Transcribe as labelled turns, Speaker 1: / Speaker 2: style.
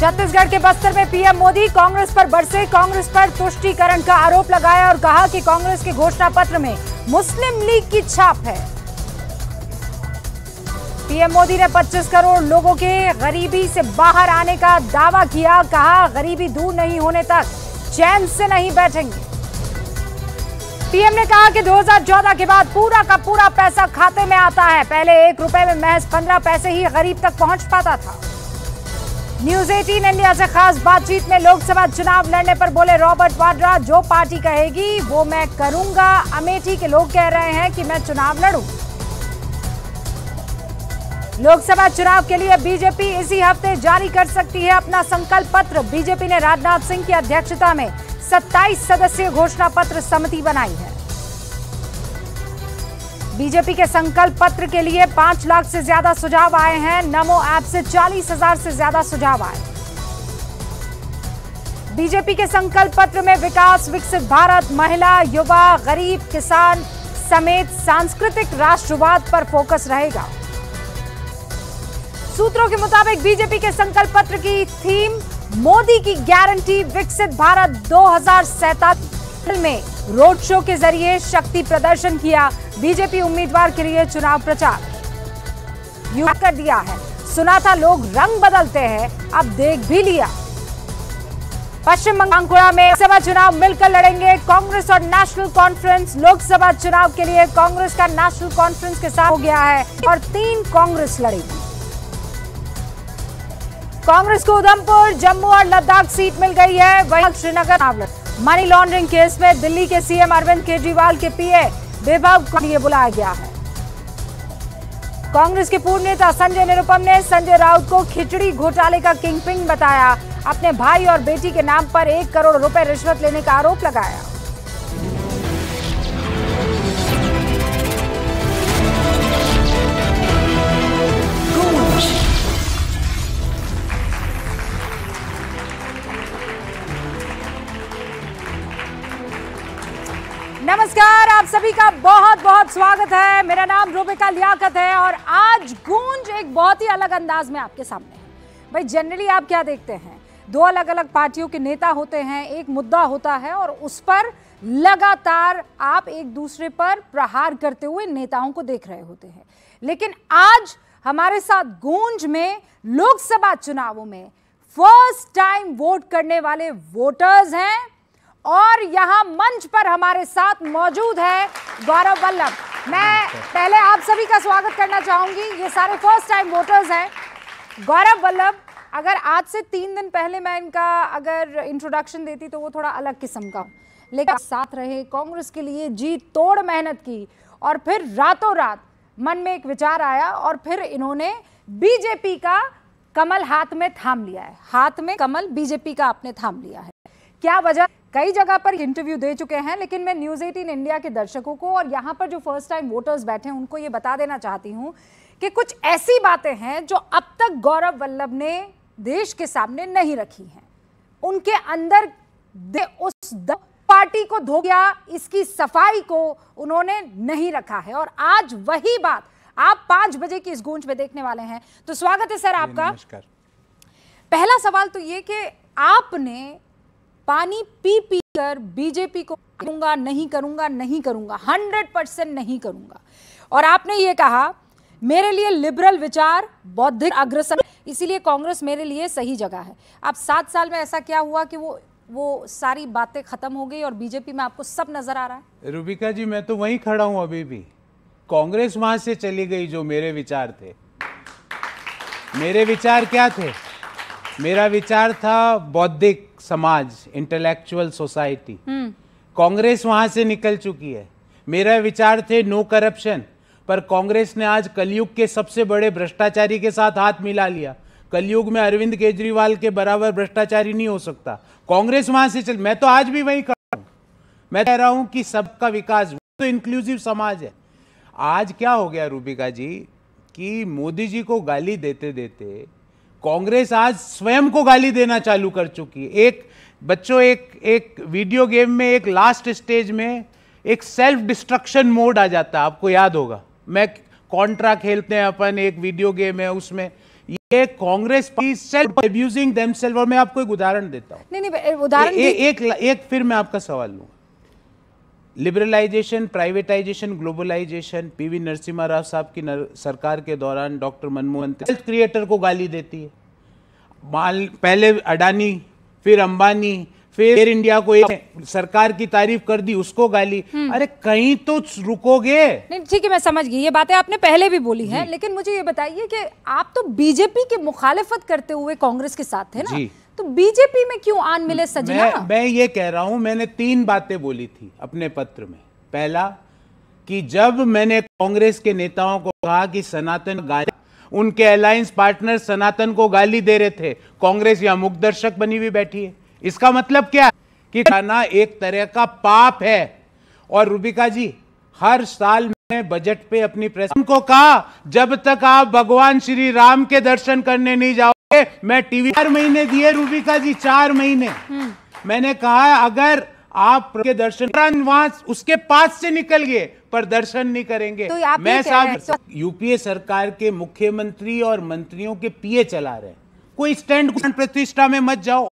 Speaker 1: छत्तीसगढ़ के बस्तर में पीएम मोदी कांग्रेस पर बरसे, कांग्रेस पर तुष्टीकरण का आरोप लगाया और कहा कि कांग्रेस के घोषणा पत्र में मुस्लिम लीग की छाप है। पीएम मोदी ने 25 करोड़ लोगों के गरीबी से बाहर आने का दावा किया, कहा गरीबी दूर नहीं होने तक चैन से नहीं बैठेंगे। पीएम ने कहा कि 2014 के बाद पूरा का पूरा पैसा खाते में आता है, पहले 1 रुपए में महज 15 पैसे ही गरीब तक पहुंच पाता था। न्यूज 18 इंडिया से खास बातचीत में लोकसभा चुनाव लड़ने पर बोले रॉबर्ट वाड्रा, जो पार्टी कहेगी वो मैं करूंगा। अमेठी के लोग कह रहे हैं कि मैं चुनाव लड़ूं। लोकसभा चुनाव के लिए बीजेपी इसी हफ्ते जारी कर सकती है अपना संकल्प पत्र। बीजेपी ने राजनाथ सिंह की अध्यक्षता में 27 सदस्यीय घोषणा पत्र समिति बनाई है। बीजेपी के संकल्प पत्र के लिए 5 लाख से ज्यादा सुझाव आए हैं। नमो ऐप से 40,000 से ज्यादा सुझाव आए। बीजेपी के संकल्प पत्र में विकास, विकसित भारत, महिला, युवा, गरीब, किसान समेत सांस्कृतिक राष्ट्रवाद पर फोकस रहेगा। सूत्रों के मुताबिक बीजेपी के संकल्प पत्र की थीम मोदी की गारंटी, विकसित भारत 2047 में रोड शो के जरिए शक्ति प्रदर्शन किया। बीजेपी उम्मीदवार के लिए चुनाव प्रचार युवा कर दिया है। सुना था लोग रंग बदलते हैं, अब देख भी लिया। पश्चिम बंगाल बांकुड़ा में लोकसभा चुनाव मिलकर लड़ेंगे कांग्रेस और नेशनल कॉन्फ्रेंस। लोकसभा चुनाव के लिए कांग्रेस का नेशनल कॉन्फ्रेंस के साथ हो गया है और 3 कांग्रेस लड़ेगी। कांग्रेस को उधमपुर, जम्मू और लद्दाख सीट मिल गई है। वहीं श्रीनगर मनी लॉन्ड्रिंग केस में दिल्ली के सीएम अरविंद केजरीवाल के पीए विभव को लिए बुलाया गया है। कांग्रेस के पूर्व नेता संजय निरुपम ने संजय राउत को खिचड़ी घोटाले का किंगपिन बताया। अपने भाई और बेटी के नाम पर 1 करोड़ रुपए रिश्वत लेने का आरोप लगाया। नमस्कार, आप सभी का बहुत बहुत स्वागत है। मेरा नाम रूबिका लियाकत है और आज गूंज एक बहुत ही अलग अंदाज में आपके सामने है। भाई जनरली आप क्या देखते हैं, 2 अलग अलग पार्टियों के नेता होते हैं, एक मुद्दा होता है और उस पर लगातार आप एक दूसरे पर प्रहार करते हुए नेताओं को देख रहे होते हैं। लेकिन आज हमारे साथ गूंज में लोकसभा चुनावों में फर्स्ट टाइम वोट करने वाले वोटर्स हैं और यहां मंच पर हमारे साथ मौजूद है गौरव वल्लभ। मैं पहले आप सभी का स्वागत करना चाहूंगी, ये सारे फर्स्ट टाइम वोटर्स हैं। गौरव वल्लभ, अगर आज से 3 दिन पहले मैं इनका अगर इंट्रोडक्शन देती तो वो थोड़ा अलग किस्म का, लेकिन साथ रहे, कांग्रेस के लिए जी तोड़ मेहनत की और फिर रातों रात मन में एक विचार आया और फिर इन्होंने बीजेपी का कमल हाथ में थाम लिया है। हाथ में कमल बीजेपी का आपने थाम लिया है, क्या वजह? कई जगह पर इंटरव्यू दे चुके हैं, लेकिन मैं न्यूज 18 इंडिया के दर्शकों को और यहाँ पर जो फर्स्ट टाइम वोटर्स बैठे हैं उनको ये बता देना चाहती हूँ कि कुछ ऐसी बातें हैं जो अब तक गौरव वल्लभ ने देश के सामने नहीं रखी हैं। उनके अंदर उस पार्टी को धो गया, इसकी सफाई को उन्होंने नहीं रखा है और आज वही बात आप 5 बजे की इस गूंज में देखने वाले हैं। तो स्वागत है सर आपका। पहला सवाल तो ये कि आपने पानी पी पी कर बीजेपी को करूंगा नहीं करूंगा नहीं करूंगा, 100% नहीं करूंगा, और आपने ये कहा मेरे लिए लिबरल विचार, बौद्धिक अग्रसर, इसीलिए कांग्रेस मेरे लिए सही जगह है। अब 7 साल में ऐसा क्या हुआ कि वो सारी बातें खत्म हो गई और बीजेपी में आपको सब नजर आ रहा है?
Speaker 2: रूबिका जी, मैं तो वहीं खड़ा हूं अभी भी। कांग्रेस वहां से चली गई जो मेरे विचार थे। मेरे विचार क्या थे? मेरा विचार था बौद्धिक समाज, इंटेलेक्चुअल सोसाइटी। कांग्रेस वहां से निकल चुकी है। मेरा विचार थे नो करप्शन, पर कांग्रेस ने आज कलयुग के सबसे बड़े भ्रष्टाचारी के साथ हाथ मिला लिया। कलयुग में अरविंद केजरीवाल के बराबर भ्रष्टाचारी नहीं हो सकता। कांग्रेस वहां से चल, मैं तो आज भी वही कर रहा हूं। मैं कह रहा हूं कि सबका विकास, तो इंक्लूसिव समाज है। आज क्या हो गया रूबिका जी कि मोदी जी को गाली देते देते कांग्रेस आज स्वयं को गाली देना चालू कर चुकी है। एक वीडियो गेम में एक लास्ट स्टेज में एक सेल्फ डिस्ट्रक्शन मोड आ जाता है, आपको याद होगा। मैं कॉन्ट्रा खेलते हैं अपन, एक वीडियो गेम है, उसमें ये Congress party self abusing themselves. और मैं आपको एक उदाहरण देता हूं।
Speaker 1: नहीं उदाहरण
Speaker 2: एक फिर मैं आपका सवाल लूंगा। Liberalisation, privatisation, globalisation, PV Narasimha Rao साहब की सरकार के दौरान डॉक्टर मनमोहन हेल्थ क्रिएटर को गाली देती है। पहले अडानी, फिर अंबानी, फिर एयर इंडिया को एक सरकार की तारीफ कर दी, उसको गाली। अरे कहीं तो रुकोगे?
Speaker 1: नहीं ठीक है, मैं समझ गई, ये बातें आपने पहले भी बोली हैं, लेकिन मुझे ये बताइए कि आप तो बीजेपी की मुखालिफत करते हुए कांग्रेस के साथ थे ना, तो बीजेपी में क्यों आन मिले सजना?
Speaker 2: मैं ये कह रहा हूं, मैंने 3 बातें बोली थी अपने पत्र में। पहला कि जब मैंने कांग्रेस के नेताओं को कहा कि सनातन गाली, उनके अलायंस पार्टनर सनातन को गाली दे रहे थे, कांग्रेस यहां मुख्य दर्शक बनी हुई बैठी है। इसका मतलब क्या कि खाना एक तरह का पाप है। और रूबिका जी, हर साल मैं बजट पे अपनी प्रेस को कहा, जब तक आप भगवान श्री राम के दर्शन करने नहीं जाओगे, मैं टीवी 4 महीने दिए रूबिका जी, 4 महीने। मैंने कहा अगर आप के दर्शन वहां उसके पास से निकल गए पर दर्शन नहीं करेंगे,
Speaker 1: तो
Speaker 2: मैं साहब यूपीए सरकार के मुख्यमंत्री और मंत्रियों के पीए चला रहे हैं। कोई स्टैंड प्रतिष्ठा में मत जाओ।